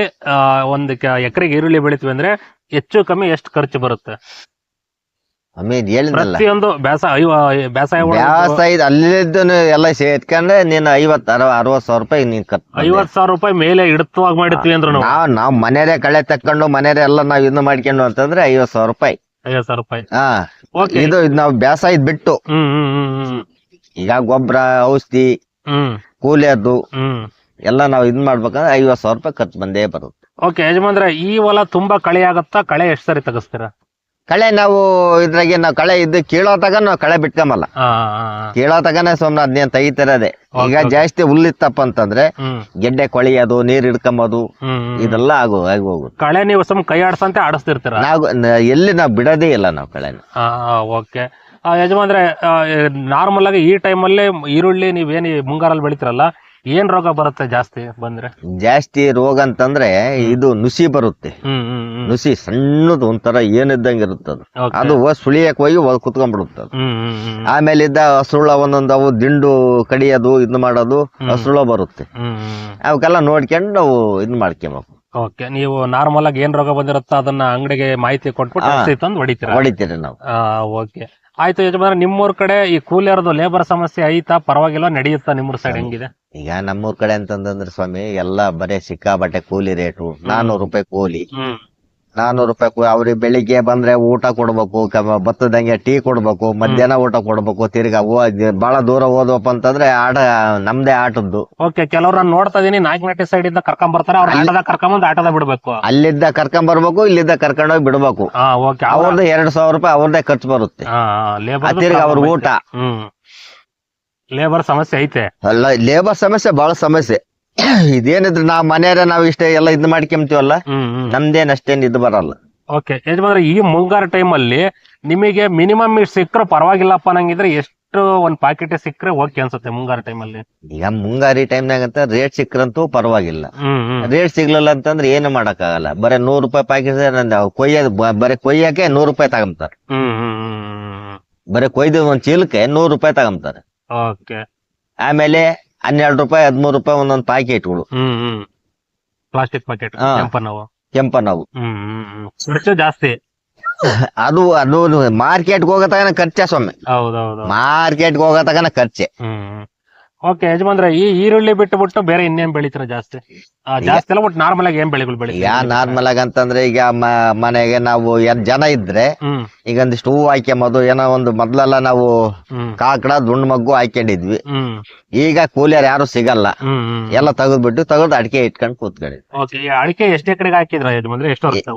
ಒಂದು ಎಕರೆಗೆ ಈರುಳ್ಳಿ ಬೆಳಿತೀವಿ ಅಂದ್ರೆ ಹೆಚ್ಚು ಕಮ್ಮಿ ಎಷ್ಟು ಖರ್ಚು ಬರುತ್ತೆ? ಪ್ರತಿಯೊಂದು ಬೇಸಾಯ ಅಲ್ಲಿದ್ದು ಎಲ್ಲ ಸೇರ್ಕೊಂಡ್ರೆ ನೀನು 50-60 ಸಾವಿರ ರೂಪಾಯಿ ನೀನ್ 50,000 ರೂಪಾಯಿ ಮೇಲೆ ಇಡ್ತವಾಗಿ ಮಾಡಿರ್ತೀವಿ ಅಂದ್ರೆ ನಾವ್ ಮನೆಯದೇ ಕಳೆ ತಕೊಂಡು ಮನೆಯದೇ ಎಲ್ಲ ನಾವ್ ಇದು ಮಾಡ್ಕೊಂಡು ಅಂತಂದ್ರೆ 50,000 ರೂಪಾಯಿ. 50,000 ರೂಪಾಯಿ. ಇದು ನಾವ್ ಬೇಸಾಯ ಬಿಟ್ಟು ಈಗ ಗೊಬ್ಬರ ಔಷಧಿ ಕೂಲಿ ಅದು ಎಲ್ಲ ನಾವ್ ಇದ್ ಮಾಡ್ಬೇಕಂದ್ರೆ 50,000 ರೂಪಾಯಿ ಖರ್ಚು ಬಂದೇ ಬರುತ್ತೆ. ಓಕೆ ಯಜಮಾನ್ರೆ, ಈ ಹೊಲ ತುಂಬಾ ಕಳೆ ಆಗತ್ತಾ? ಕಳೆ ಎಷ್ಟ್ ಸರಿ ತೆಗಿಸ್ತೀರಾ? ಕಳೆ ನಾವು ಇದ್ರಾಗೆ ನಾವು ಕಳೆ ಇದು ಕೀಳೋ ತಗ ನಾವು ಕಳೆ ಬಿಟ್ಕೊಂಬಲ್ಲ. ಕೀಳೋ ತಗನೇ ಸುಮ್ನೆ ಅದ್ನೇನ್ ತೆಗಿತಿರೋದೆ. ಈಗ ಜಾಸ್ತಿ ಹುಲ್ಲಿತ್ತಪ್ಪ ಅಂತಂದ್ರೆ ಗೆಡ್ಡೆ ಕೊಳಿಯೋದು, ನೀರ್ ಹಿಡ್ಕೊಂಬೋದು, ಇದೆಲ್ಲ ಆಗೋಗುದು. ಕಳೆ ನೀವು ಸುಮ್ ಕೈ ಆಡ್ಸಂತೆ ಆಡಿಸ್ತಿರ್ತೀರ? ನಾವು ಎಲ್ಲಿ ನಾವು ಬಿಡೋದೇ ಇಲ್ಲ ನಾವು ಕಳೆನ. ಓಕೆ ಯಜಮಾನ್ರೆ, ನಾರ್ಮಲ್ ಆಗಿ ಈ ಟೈಮಲ್ಲಿ ಈರುಳ್ಳಿ ನೀವೇನು ಮುಂಗಾರಲ್ಲಿ ಬೆಳಿತಿರಲ್ಲ, ಏನ್ ರೋಗ ಬರುತ್ತೆ ಜಾಸ್ತಿ ಬಂದ್ರೆ? ಜಾಸ್ತಿ ರೋಗ ಅಂತಂದ್ರೆ ಇದು ನುಸಿ ಬರುತ್ತೆ. ನುಸಿ ಸಣ್ಣದು ಒಂಥರ ಏನಿದ್ದಂಗೆ ಇರುತ್ತದು. ಅದು ಸುಳಿಯಕ್ ಹೋಗಿ ಕುತ್ಕೊಂಡ್ಬಿಡುತ್ತೆ. ಆಮೇಲೆ ಇದ್ದ ಹಸುಳ ಒಂದೊಂದು ಅವು ದಿಂಡು ಕಡಿಯೋದು ಇದು ಮಾಡೋದು ಹಸುಳ ಬರುತ್ತೆ. ಅವಕ್ಕೆಲ್ಲ ನೋಡ್ಕೊಂಡು ನಾವು ಇದ್ ಮಾಡ್ಕೊಬೇಕು. ಓಕೆ, ನೀವು ನಾರ್ಮಲ್ ಆಗಿ ಏನ್ ರೋಗ ಬಂದಿರುತ್ತೋ ಅದನ್ನ ಅಂಗಡಿಗೆ ಮಾಹಿತಿ ಕೊಟ್ಬಿಟ್ಟು ಹೊಡಿತೀರಿ ನಾವು. ಓಕೆ ಆಯ್ತು ಯಜಮಾನ್ರೆ, ನಿಮ್ಮೂರ್ ಕಡೆ ಈ ಕೂಲಿಯರ್ದು ಲೇಬರ್ ಸಮಸ್ಯೆ ಐತಾ? ಪರವಾಗಿಲ್ಲ, ನಡೆಯುತ್ತಾ ನಿಮ್ಮೂರ್ ಸೈಡ್ ಹೆಂಗಿದೆ? ಈಗ ನಮ್ಮೂರ್ ಕಡೆ ಅಂತಂದ್ರೆ ಸ್ವಾಮಿ ಎಲ್ಲ ಬರೀ ಸಿಕ್ಕಾಬಟ್ಟೆ ಕೂಲಿ ರೇಟು. 400 ರೂಪಾಯಿ ಕೂಲಿ. 400 ರೂಪಾಯಿ ಅವ್ರಿಗೆ ಬೆಳಿಗ್ಗೆ ಬಂದ್ರೆ ಊಟ ಕೊಡ್ಬೇಕು, ಭತ್ತದಂಗೆ ಟೀ ಕೊಡ್ಬೇಕು, ಮಧ್ಯಾಹ್ನ ಊಟ ಕೊಡ್ಬೇಕು, ತಿರ್ಗಾ ಬಹಳ ದೂರ ಹೋದ್ವಪ್ಪ ಅಂತಂದ್ರೆ ನಮ್ದೇ ಆಟದ್ದು. ಓಕೆ, ಕೆಲವ್ರ ನೋಡ್ತಾ ಇದೀನಿ ನಾಯಕನಹಟ್ಟಿ ಸೈಡ್ ಇಂದ ಕರ್ಕೊಂಡ್ ಬರ್ತಾರೆ, ಅವ್ರ ಆಟದ ಕರ್ಕೊಂಬಂದ್ ಆಟದ ಬಿಡ್ಬೇಕು. ಅಲ್ಲಿದ್ದ ಕರ್ಕೊಂಡ್ ಬರ್ಬೇಕು, ಇಲ್ಲಿದ್ದ ಕರ್ಕೊಂಡೋಗಿ ಬಿಡ್ಬೇಕು. ಅವ್ರದ್ದು 2,000 ರೂಪಾಯಿ ಅವ್ರದೇ ಖರ್ಚು ಬರುತ್ತೆ. ತಿರ್ಗಾ ಅವ್ರ ಊಟ. ಲೇಬರ್ ಸಮಸ್ಯೆ ಐತೆ? ಅಲ್ಲ, ಲೇಬರ್ ಸಮಸ್ಯೆ ಬಹಳ ಸಮಸ್ಯೆ. ಇದೇನಿದ್ರು ನಾವ್ ಮನೆಯಾರ ನಾವ್ ಇಷ್ಟೇ ಎಲ್ಲ ಇದ್ ಮಾಡ್ಕೊಂತೀವಲ್ಲ, ನಮ್ದೇನ್ ಅಷ್ಟೇನ್ ಇದು ಬರಲ್ಲ. ಓಕೆ ಯಜಮಾನ್ರೆ, ಈ ಮುಂಗಾರು ಟೈಮ್ ಅಲ್ಲಿ ನಿಮಗೆ ಮಿನಿಮಮ್ ಸಿಕ್ಕರೆ ಪರವಾಗಿಲ್ಲಪ್ಪ ನಂಗಿದ್ರೆ ಎಷ್ಟು ಒಂದ್ ಪ್ಯಾಕೆಟ್ ಸಿಕ್ಕರೆ ಓಕೆ ಅನ್ಸುತ್ತೆ ಮುಂಗಾರು ಟೈಮ್ ಅಲ್ಲಿ? ಈಗ ಮುಂಗಾರಿ ಟೈಮ್ನಾಗ ಅಂತ ರೇಟ್ ಸಿಕ್ಕರಂತೂ ಪರವಾಗಿಲ್ಲ. ರೇಟ್ ಸಿಗ್ಲಿಲ್ಲ ಅಂತಂದ್ರೆ ಏನು ಮಾಡಕ್ ಆಗಲ್ಲ. ಬರೀ 100 ರೂಪಾಯಿ ಪ್ಯಾಕೆಟ್ ಕೊಯ್ಯೋದು, ಬರೀ ಕೊಯ್ಯಕ್ಕೆ 100 ರೂಪಾಯಿ ತಗೊಂತಾರೆ. ಬರೀ ಕೊಯ್ದು ಒಂದ್ ಚೀಲಕ್ಕೆ 100 ರೂಪಾಯಿ ತಗೊಂತಾರೆ. ಓಕೆ, ಆಮೇಲೆ 12 ರೂಪಾಯಿ 13 ರೂಪಾಯಿ ಒಂದೊಂದು ಪ್ಯಾಕೆಟ್ಗಳು. ಪ್ಲಾಸ್ಟಿಕ್ ಪ್ಯಾಕೆಟ್ ಹಾ. ಕೆಂಪನವು. ಖರ್ಚು ಜಾಸ್ತಿ. ಅದು ಮಾರ್ಕೆಟ್ಗೆ ಹೋಗೋ ತಗನ ಖರ್ಚೆ ಸ್ವಾಮಿ. ಹೌದೌದು. ಮಾರ್ಕೆಟ್ಗೆ ಹೋಗೋ ತಗನ ಖರ್ಚೆ. ಓಕೆ ಯಜಮಾನ್ರೆ, ಈ ಈರುಳ್ಳಿ ಬಿಟ್ಟು ಬೇರೆ ಇನ್ನೇನ್ ಬೆಳಿತೀರ ಜಾಸ್ತಿ? ಜಾಸ್ತಿ ಅಲ್ಲ, ಬಟ್ ನಾರ್ಮಲ್ ಆಗಿ ಏನ್ ಬೆಳೆಗಳು ಬೆಳಿತೀರ? ನಾರ್ಮಲ್ ಆಗಿ ಅಂತಂದ್ರೆ ಈಗ ಮನೆಗೆ ನಾವು ಜನ ಇದ್ರೆ ಈಗ ಒಂದಿಷ್ಟು ಹೂವು ಹಾಕ್ಯಂಬೋದು. ಏನೋ ಒಂದು ಮೊದ್ಲೆಲ್ಲ ನಾವು ಕಾಕಡ ದುಂಡ್ ಮಗ್ಗು ಹಾಕೊಂಡಿದ್ವಿ. ಈಗ ಕೂಲಿಯರ್ ಯಾರು ಸಿಗಲ್ಲ. ಎಲ್ಲ ತೆಗೆದು ಅಡಿಕೆ ಇಟ್ಕೊಂಡು ಕೂತ್ಕೊಂಡಿದ್ವಿ. ಓಕೆ, ಅಡಿಕೆ ಎಷ್ಟು ಎಕರೆಗೆ ಹಾಕಿದ್ರ ಯಜಮಾನ್ರೆ? ಎಷ್ಟು ವರ್ಷ?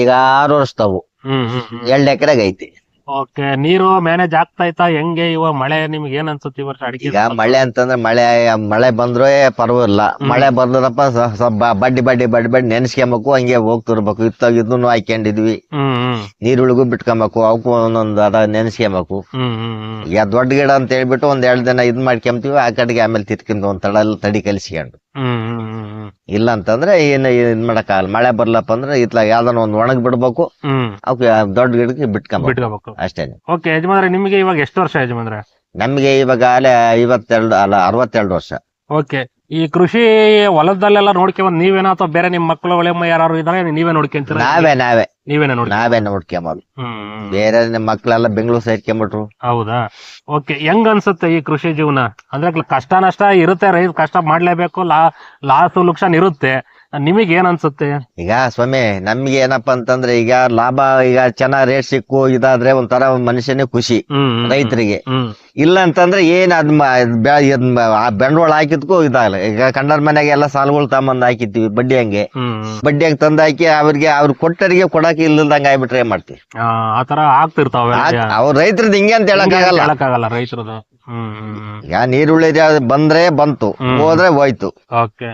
ಈಗ 6 ವರ್ಷದವು. 2 ಎಕರೆಗೆ ಐತಿ. ಓಕೆ, ನೀರು ಮ್ಯಾನೇಜ್ ಆಗ್ತಾ ಇತ್ತಾ ಹೆಂಗೆ? ಇವಾಗ ಮಳೆ ನಿಮ್ಗೆ ಏನ್ ಅನ್ಸುತ್ತೆ ಈ ವರ್ಷ ಅಡಿಕೆ? ಈಗ ಮಳೆ ಅಂತಂದ್ರೆ ಮಳೆ ಬಂದ್ರೆ ಪರವಾಗಿಲ್ಲ. ಮಳೆ ಬರ್ಲಪ್ಪ ಬಡ್ಡಿ ನೆನ್ಸ್ಕೊಂಬೇಕು, ಹಂಗೆ ಹೋಗ್ತಿರ್ಬೇಕು. ಇದನ್ನು ಹಾಕೊಂಡಿದ್ವಿ. ನೀರುಳಿಗೂ ಬಿಟ್ಕೊಬೇಕು, ಅವಕ್ಕೂ ಒಂದೊಂದು ಅದ ನೆನ್ಸ್ಕೊಂಬೇಕು. ಈಗ ದೊಡ್ಡ ಗಿಡ ಅಂತ ಹೇಳ್ಬಿಟ್ಟು 1-2 ದಿನ ಇದ್ ಮಾಡ್ಕೊಂತೀವಿ. ಆ ಕಡೆಗೆ ಆಮೇಲೆ ತಿರ್ಕೊಂಡು ಒಂದ್ ತಡಿ ಕಲಿಸ್ಕೊಂಡು. ಇಲ್ಲ ಅಂತಂದ್ರೆ ಏನ್ ಮಾಡಕ್ಕಾಗಲ್ಲ. ಮಳೆ ಬರ್ಲಪ್ಪ ಅಂದ್ರೆ ಇತ್ಲಾಗ ಯಾವ್ದಾನ ಒಂದ್ ಒಣಗ್ ಬಿಡ್ಬೇಕು. ಅವಕ್ಕೆ ದೊಡ್ಡ ಗಿಡಕ್ಕೆ ಬಿಟ್ಕೊಬೇಕು ಅಷ್ಟೇ. ಓಕೆ ಯಜಮಾನ್ರೆ, ನಿಮಗೆ ಇವಾಗ ಎಷ್ಟು ವರ್ಷ ಯಜಮಾನ್ರೆ? ನಮ್ಗೆ ಇವಾಗ 62 ವರ್ಷ. ಓಕೆ, ಈ ಕೃಷಿ ಹೊಲದಲ್ಲೆಲ್ಲ ನೋಡ್ಕೊಂಡ್ ನೀವೇನ ಅಥವಾ ಬೇರೆ ನಿಮ್ ಮಕ್ಕಳು ಒಳ್ಳೆಮ್ಮ ಯಾರು ಇದಾರೆ ನೀವೇ ನೋಡ್ಕೊಂತೀರ? ನೀವೇನೆ ನೋಡ್ಕೊಂಬೋದು. ಬೇರೆ ನಮ್ಮ ಮಕ್ಳೆಲ್ಲ ಬೆಂಗಳೂರು ಸೇರ್ಕೊಂಡ್ಬಿಟ್ರು. ಹೌದಾ? ಓಕೆ, ಹೆಂಗ್ ಅನ್ಸುತ್ತೆ ಈ ಕೃಷಿ ಜೀವನ? ಅಂದ್ರೆ ಕಷ್ಟ ನಷ್ಟ ಇರುತ್ತೆ, ರೈತ ಕಷ್ಟ ಮಾಡ್ಲೇಬೇಕು, ಲಾಸ್ ಲುಕ್ಷನ್ ಇರುತ್ತೆ. ನಿಮಗ್ ಏನ್ ಅನ್ಸುತ್ತೆ? ಈಗ ಸ್ವಾಮಿ ನಮ್ಗೆ ಏನಪ್ಪಾ ಅಂತಂದ್ರೆ ಈಗ ಲಾಭ, ಈಗ ಚೆನ್ನಾಗ್ ರೇಟ್ ಸಿಕ್ಕು ಇದಾದ್ರೆ ಒಂಥರ ಮನುಷ್ಯನೇ ಖುಷಿ ರೈತರಿಗೆ. ಇಲ್ಲ ಅಂತಂದ್ರೆ ಏನ್ ಬಂಡವಾಳ ಹಾಕಿದ್ಕೂ ಇದಾಗಲ್ಲ. ಈಗ ಕಂಡರ್ ಮನೆಗೆ ಎಲ್ಲ ಸಾಲಗಳು ತಗೊಂಬಂದ್ ಹಾಕಿರ್ತೀವಿ ಬಡ್ಡಿ ಹಂಗೆ ತಂದ್ ಹಾಕಿ ಅವ್ರ ಕೊಟ್ಟರಿಗೆ ಕೊಡಕ್ ಇಲ್ಲದಂಗ ಆಗ್ಬಿಟ್ರೆ ಏನ್ ಮಾಡ್ತೀವಿ? ಆತರ ಆಗ್ತಿರ್ತಾವೆ. ಅವ್ರ ರೈತರದ್ದು ಹಿಂಗೆ ಅಂತ ಹೇಳಕ್ಕಾಗಲ್ಲ ರೈತರದು. ಈಗ ನೀರುಳ್ಳಿ ಬಂದ್ರೆ ಬಂತು, ಹೋದ್ರೆ ಹೋಯ್ತು. ಓಕೆ,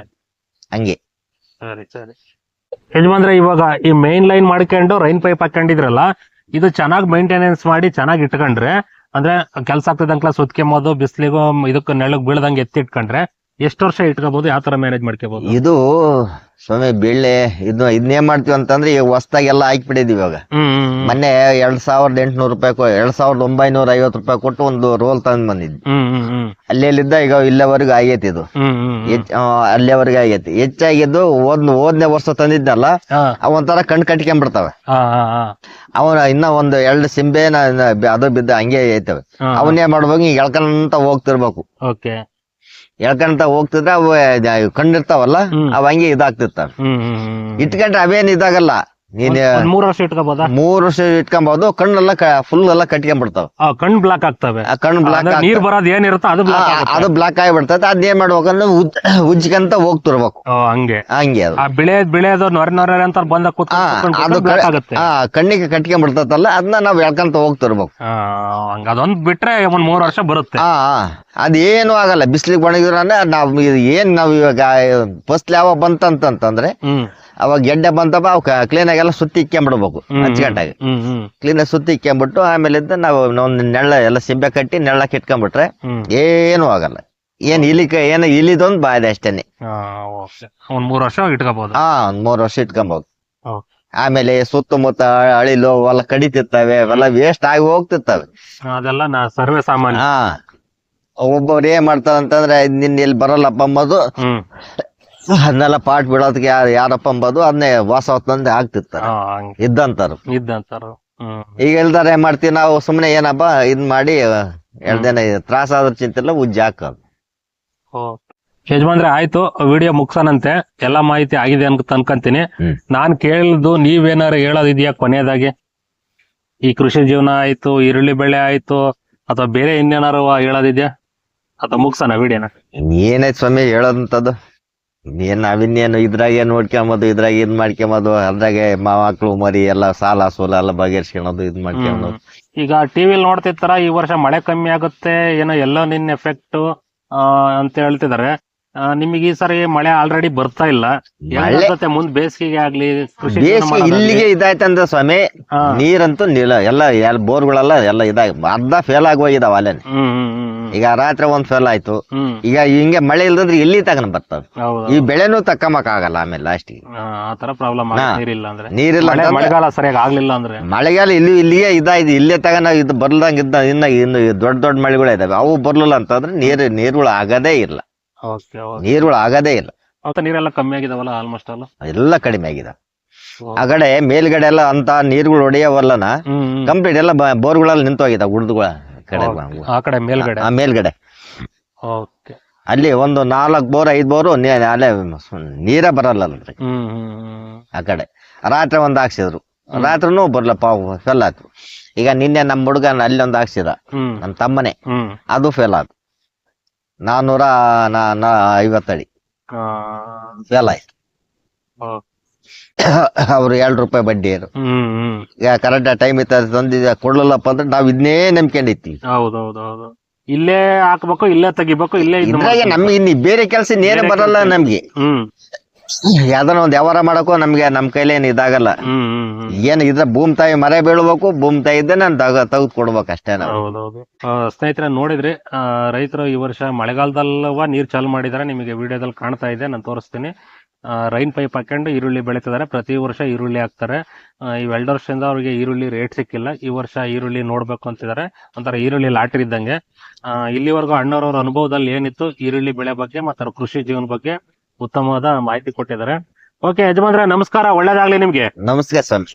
ಹಂಗೆ. ಸರಿ ಯಜಮಾನ್ರೆ, ಇವಾಗ ಈ ಮೇನ್ ಲೈನ್ ಮಾಡ್ಕೊಂಡು ರೈನ್ ಪೈಪ್ ಹಾಕೊಂಡಿದ್ರಲ್ಲ, ಇದು ಚೆನ್ನಾಗಿ ಮೇಂಟೆನೆನ್ಸ್ ಮಾಡಿ ಚೆನ್ನಾಗಿ ಇಟ್ಕೊಂಡ್ರೆ, ಅಂದ್ರೆ ಕೆಲ್ಸ ಆಗ್ತದಂಕ್ಲ ಸುತ್ಕೊಂಬೋದು, ಬಿಸ್ಲಿಗೂ ಇದಕ್ಕೆ ನೆಳಗ್ ಬೀಳದಂಗೆ ಎತ್ತಿಟ್ಕೊಂಡ್ರೆ ಎಷ್ಟು ವರ್ಷ ಇಟ್ಕೋಬಹುದು? ಯಾವ ತರ ಮ್ಯಾನೇಜ್ ಮಾಡ್ಕೋಬಹುದು? ಇದು ಸ್ವಾಮಿ ಬೆಳ್ಳೆ ಇದನ್ನೇನ್ ಮಾಡ್ತೀವಿ ಅಂತಂದ್ರೆ ಈಗ ಹೊಸ್ದಾಗಿ ಎಲ್ಲ ಹಾಕಿಬಿಟ್ಟಿದೀವಿ. ಇವಾಗ ಮೊನ್ನೆ 2800 ರೂಪಾಯಿ 2950 ರೂಪಾಯಿ ಕೊಟ್ಟು ಒಂದು ರೋಲ್ ತಗೊಂಡ್ ಬಂದಿದ್ವಿ. ಅಲ್ಲೆಲ್ಲಿದ್ದ ಈಗ ಇಲ್ಲಿವರೆಗೂ ಆಗೈತಿ. ಇದು ಅಲ್ಲಿವರೆಗೂ ಆಗೈತಿ. ಹೆಚ್ಚಾಗಿದ್ದು ಹೋದ್ನೇ ವರ್ಷ ತಂದಿದ್ನಲ್ಲ, ಒಂಥರ ಕಣ್ ಕಟ್ಕೊಂಡ್ಬಿಡ್ತಾವೆ. ಇನ್ನ ಒಂದು 2 ಸಿಂಬೆ ಅದು ಬಿದ್ದ ಹಂಗೆ ಐತವೆ. ಅವನ್ನೇ ಮಾಡ್ಬೇಕು, ಈಗ ಎಳ್ಕೊಂತ ಹೋಗ್ತಿರ್ಬೇಕು. ಎಳ್ಕೊಂತ ಹೋಗ್ತಿದ್ರೆ ಅವು ಕಣ್ಣಿರ್ತಾವಲ್ಲ, ಅವ್ ಹಂಗೆ ಇದಾಗ್ತಿರ್ತಾವ. ಇಟ್ಕೊಂಡ್ರೆ ಅವೇನ್ ಇದಾಗಲ್ಲ. ನೀನ್ 3 ವರ್ಷ ಇಟ್ಕೋಬಹುದಾ? 3 ವರ್ಷ ಇಟ್ಕೊಂಬಹುದು. ಕಣ್ಣೆಲ್ಲ ಫುಲ್ ಎಲ್ಲ ಕಟ್ಕೊಂಡ್ಬಿಡ್ತಾವ. ಕಣ್ ಬ್ಲಾಕ್ ಆಗ್ತವೆ. ಕಣ್ ಬ್ಲಾಕ್, ನೀರ್ ಬರೋದ್ ಏನಿರುತ್ತೋ ಅದು ಬ್ಲಾಕ್ ಆಗಿಬಿಡ್ತದೆ. ಅದೇನ್ ಮಾಡ್ಬೇಕಂದ್ರೆ ಉಜ್ಕಂತ ಹೋಗ್ತಿರ್ಬೇಕು. ಹಂಗೆ ಅದು ಕಣ್ಣಿಗೆ ಕಟ್ಕೊಂಡ್ಬಿಡ್ತಲ್ಲ, ಅದನ್ನ ನಾವ್ ಎಳ್ಕೊಂತ ಹೋಗ್ತಿರ್ಬೇಕು. ಅದೊಂದ್ ಬಿಟ್ರೆ 3 ವರ್ಷ ಬರುತ್ತೆ. ಅದೇನು ಆಗಲ್ಲ. ಬಿಸ್ಲಿಗೆ ಒಣಗಿದ್ರೆ ನಾವ್ ಇವಾಗ ಫಸ್ಟ್ ಯಾವ ಬಂತಂತಂದ್ರೆ ಅವಾಗ ಗೆಡ್ಡೆ ಬಂತಪ್ಪ, ಅವ್ ಕ್ಲೀನ್ ಆಗೆಲ್ಲ ಸುತ್ತಿ ಇಕ್ಕೊಂಡ್ಬಿಡ್ಬೇಕು. ಅಚ್ಚುಕಟ್ಟಾಗಿ ಕ್ಲೀನ್ ಆಗಿ ಸುತ್ತಿ ಇಕ್ಕೊಂಡ್ಬಿಟ್ಟು ಆಮೇಲೆ ನಾವು ಒಂದು ನೆಳ್ಳ ಎಲ್ಲ ಸಿಂಬೆ ಕಟ್ಟಿ ನೆಳ್ಳಕ್ಕೆ ಇಟ್ಕೊಂಡ್ಬಿಟ್ರೆ ಏನು ಆಗಲ್ಲ. ಇಲಿದೊಂದು ಬಾಯಿದೆ ಅಷ್ಟೇನೆ. ಒಂದ್ 3 ವರ್ಷ ಇಟ್ಕೋಬಹುದು. ಒಂದ್ 3 ವರ್ಷ ಇಟ್ಕೊಬಹುದು. ಆಮೇಲೆ ಸುತ್ತಮುತ್ತ ಅಳಿಲು ಅವೆಲ್ಲ ಕಡಿತಿರ್ತವೆ, ಅವೆಲ್ಲ ವೇಸ್ಟ್ ಆಗಿ ಹೋಗ್ತಿರ್ತವೆ. ಅದೆಲ್ಲ ಸರ್ವೇ ಸಾಮಾನ್ಯ. ಒಬ್ಬೊಬ್ರು ಏನ್ ಮಾಡ್ತಾರಂತಂದ್ರೆ ನಿನ್ನ ಇಲ್ಲಿ ಬರಲ್ಲಪ್ಪ ಅಂಬೋದು, ಅದನ್ನೆಲ್ಲ ಪಾಟ್ ಬಿಡೋದಕ್ಕೆ ಯಾರಪ್ಪ ಅಂಬೋದು ಅದನ್ನೇ ವಾಸ ಹೊತ್ತಂದೆ ಆಗ್ತಿರ್ತಾರ ಇದ್ದಂತಾರು. ಈಗ ಹೇಳ್ದಾರೆ ಏನ್ ಮಾಡ್ತೀವಿ ನಾವು, ಸುಮ್ನೆ ಏನಪ್ಪ ಇದ್ ಮಾಡಿ 2 ದಿನ ತ್ರಾಸ ಆದ್ರ ಚಿಂತೆಲ್ಲ ಉಜ್ಜಿ ಹಾಕೋದು. ಯಜಮಾನ್ರೆ ಆಯ್ತು, ವಿಡಿಯೋ ಮುಗ್ಸನಂತೆ. ಎಲ್ಲಾ ಮಾಹಿತಿ ಆಗಿದೆ ಅಂತ ಅನ್ಕೊಂತೀನಿ. ನಾನ್ ಕೇಳಿದ್ದು ನೀವೇನಾರು ಹೇಳೋದಿದ್ಯಾ ಕೊನೆಯದಾಗಿ? ಈ ಕೃಷಿ ಜೀವನ ಆಯ್ತು, ಈರುಳ್ಳಿ ಬೆಳೆ ಆಯ್ತು, ಅಥವಾ ಬೇರೆ ಇನ್ನೇನಾರು ಹೇಳೋದಿದ್ಯಾ ಅಥವಾ ಮುಗ್ಸನ ವಿಡಿಯೋನ? ಏನಾಯ್ತು ಸ್ವಾಮಿ ಹೇಳೋದಂತದ್ದು? ನಾವಿನ್ನೇನು ಇದ್ರಾಗೆ ನೋಡ್ಕೊಂಬೋದು, ಇದ್ರಾಗ ಇದ್ ಮಾಡ್ಕೊಂಬೋದು, ಅದ್ರಾಗೆ ಮಕ್ಳು ಮರಿ ಎಲ್ಲ ಸಾಲ ಸೋಲ ಎಲ್ಲ ಬಗೆಹರಿಸ್ಕೊಳೋದು, ಇದ್ ಮಾಡ್ಕೊಳೋದು. ಈಗ ಟಿವಿಲಿ ನೋಡ್ತಿರ್ತಾರ, ಈ ವರ್ಷ ಮಳೆ ಕಮ್ಮಿ ಆಗುತ್ತೆ ಏನೋ ಎಲ್ಲೋ ನಿನ್ ಎಫೆಕ್ಟ್ ಅಂತ ಹೇಳ್ತಿದಾರೆ. ನಿಮಗೆ ಈ ಸಾರಿ ಮಳೆ ಆಲ್ರೆಡಿ ಬರ್ತಾ ಇಲ್ಲ. ಮಳೆ ಮುಂದ್ ಬೇಸಿಗೆಗೆ ಆಗ್ಲಿ ಕೃಷಿ ಬೇಸಿಗೆ ಇಲ್ಲಿಗೆ ಇದಾಯ್ತಂದ್ರೆ ಸ್ವಾಮಿ, ಹಾ. ನೀರಂತೂ ಎಲ್ಲ ಬೋರ್ಗಳೆಲ್ಲ ಎಲ್ಲ ಇದಾಗಿ ಅರ್ಧ ಫೇಲ್ ಆಗಿ ಹೋಗಿದಾವ ಅಲ್ಲೇನೆ. ಈಗ ರಾತ್ರಿ ಒಂದ್ ಫೇಲ್ ಆಯ್ತು. ಈಗ ಹಿಂಗೆ ಮಳೆ ಇಲ್ದಂದ್ರೆ ಎಲ್ಲಿ ತಗೊಂಡ್ ಬರ್ತವೆ. ಈ ಬೆಳೆನೂ ತಕ್ಕಮಕ್ ಆಗಲ್ಲ ಆಮೇಲೆ ಲಾಸ್ಟಿಗೆ. ಆತರ ಪ್ರಾಬ್ಲಮ್ ನೀರಿಲ್ಲ ಅಂದ್ರೆ, ನೀರಿಲ್ಲ ಅಂತಂದ್ರೆ ಮಳೆಗಾಲ ಸರಿಯಾಗಿ ಆಗ್ಲಿಲ್ಲ ಅಂದ್ರೆ, ಮಳೆಗಾಲ ಇಲ್ಲಿಗೆ ಇದಾಯ್ತು. ಇಲ್ಲೇ ತಗೊಂಡ್ ಇದು ಬರ್ಲಂಗ ಇನ್ನು ದೊಡ್ಡ ಮಳೆಗಳು ಇದಾವೆ, ಅವು ಬರ್ಲಿಲ್ಲ ಅಂತಂದ್ರೆ ನೀರುಗಳು ಆಗದೇ ಇಲ್ಲ. ನೀರುಗಳು ಆಗದೇ ಇಲ್ಲ. ನೀರೆಲ್ಲ ಕಮ್ಮಿ ಆಗಿದಾವಲ್ಲ ಆಲ್ಮೋಸ್ಟ್ ಅಲ್ಲ, ಎಲ್ಲ ಕಡಿಮೆ ಆಗಿದೆ. ಆ ಕಡೆ ಮೇಲ್ಗಡೆ ಎಲ್ಲ ಅಂತ ನೀರುಗಳು ಹೊಡೆಯವಲ್ಲನ ಕಂಪ್ಲೀಟ್ ಎಲ್ಲ ಬೋರ್ಗಳೆಲ್ಲ ನಿಂತೋಗಿದಾವ ಉಳ್ದುಗಳ ಕಡೆ. ಆ ಕಡೆ ಮೇಲ್ಗಡೆ ಮೇಲ್ಗಡೆ ಅಲ್ಲಿ ಒಂದು 4 ಬೋರ್ 5 ಬೋರು ಅಲ್ಲೇ ನೀರೇ ಬರಲ್ಲ ಅಲ್ರಿ. ಆ ಕಡೆ ರಾತ್ರಿ ಒಂದ್ ಹಾಕ್ಸಿದ್ರು, ರಾತ್ರಿನೂ ಬರ್ಲಪ್ಪ ಫೇಲ್ ಆಯ್ತು. ಈಗ ನಿನ್ನೆ ನಮ್ಮ ಹುಡುಗನ ಅಲ್ಲಿ ಒಂದು ಹಾಕ್ಸಿದ, ನಮ್ಮ ತಮ್ಮನೆ, ಅದು ಫೇಲ್ ಆಯ್ತು. 450 ಅಡಿ ಫೇಲ್ ಆಯ್ತು. ಅವ್ರು 2 ರೂಪಾಯಿ ಬಡ್ಡಿ ಏನು. ಈಗ ಕರೆಕ್ಟ್ ಟೈಮ್ ಇತ್ತ ತಂದಿದ ಕೊಡ್ಲಲ್ಲಪ್ಪ ಅಂದ್ರೆ ನಾವ್ ಇದನ್ನೇ ನಂಬ್ಕೊಂಡಿರ್ತೀವಿ. ಹೌದೌದೌದು, ಇಲ್ಲೇ ಹಾಕ್ಬೇಕು, ಇಲ್ಲೇ ತೆಗಿಬೇಕು, ಇಲ್ಲೇ ಇದ್ರಾಗೆ ನಮ್ಗೆ ಇನ್ನು ಬೇರೆ ಕೆಲಸ ಇನ್ನೇನು ಬರಲ್ಲ ನಮ್ಗೆ. ಯಾವ್ದನ ಒಂದ್ ವ್ಯವಹಾರ ಮಾಡಕ್ಕೋ ನಮ್ ಕೈಲಿ ಏನ್ ಇದಾಗಲ್ಲ. ಏನ್ ಇದ್ರ ಭೂಮಿ ತಾಯಿ ಮರ ಬೀಳ್ಬೇಕು, ಭೂಮಿ ತಾಯಿ ಇದ್ದ ನಾನು ತೆಗೆದು ಕೊಡ್ಬೇಕು ಅಷ್ಟೇ ನಾವು. ಹೌದೌದು. ಸ್ನೇಹಿತರೆ ನೋಡಿದ್ರಿ, ರೈತರು ಈ ವರ್ಷ ಮಳೆಗಾಲದಲ್ಲವ ನೀರ್ ಚಾಲು ಮಾಡಿದಾರೆ. ನಿಮಗೆ ವಿಡಿಯೋದಲ್ಲಿ ಕಾಣ್ತಾ ಇದೆ, ನಾನು ತೋರಿಸ್ತೀನಿ. ರೈನ್ ಪೈಪ್ ಹಾಕೊಂಡು ಈರುಳ್ಳಿ ಬೆಳೀತಿದ್ದಾರೆ. ಪ್ರತಿ ವರ್ಷ ಈರುಳ್ಳಿ ಹಾಕ್ತಾರೆ. ಈ 2 ವರ್ಷದಿಂದ ಅವ್ರಿಗೆ ಈರುಳ್ಳಿ ರೇಟ್ ಸಿಕ್ಕಿಲ್ಲ. ಈ ವರ್ಷ ಈರುಳ್ಳಿ ನೋಡ್ಬೇಕು ಅಂತಿದ್ದಾರೆ. ಒಂಥರ ಈರುಳ್ಳಿ ಲಾಟ್ರಿ ಇದ್ದಂಗೆ. ಇಲ್ಲಿವರೆಗೂ ಅಣ್ಣವ್ರವ್ರ ಅನುಭವದಲ್ಲಿ ಏನಿತ್ತು ಈರುಳ್ಳಿ ಬೆಳೆ ಬಗ್ಗೆ ಮತ್ತು ಕೃಷಿ ಜೀವನ ಬಗ್ಗೆ ಉತ್ತಮವಾದ ಮಾಹಿತಿ ಕೊಟ್ಟಿದ್ದಾರೆ. ಓಕೆ ಯಜಮಾನ್ರೆ, ನಮಸ್ಕಾರ, ಒಳ್ಳೇದಾಗ್ಲಿ ನಿಮ್ಗೆ. ನಮಸ್ಕಾರ ಸ್ವಾಮಿ.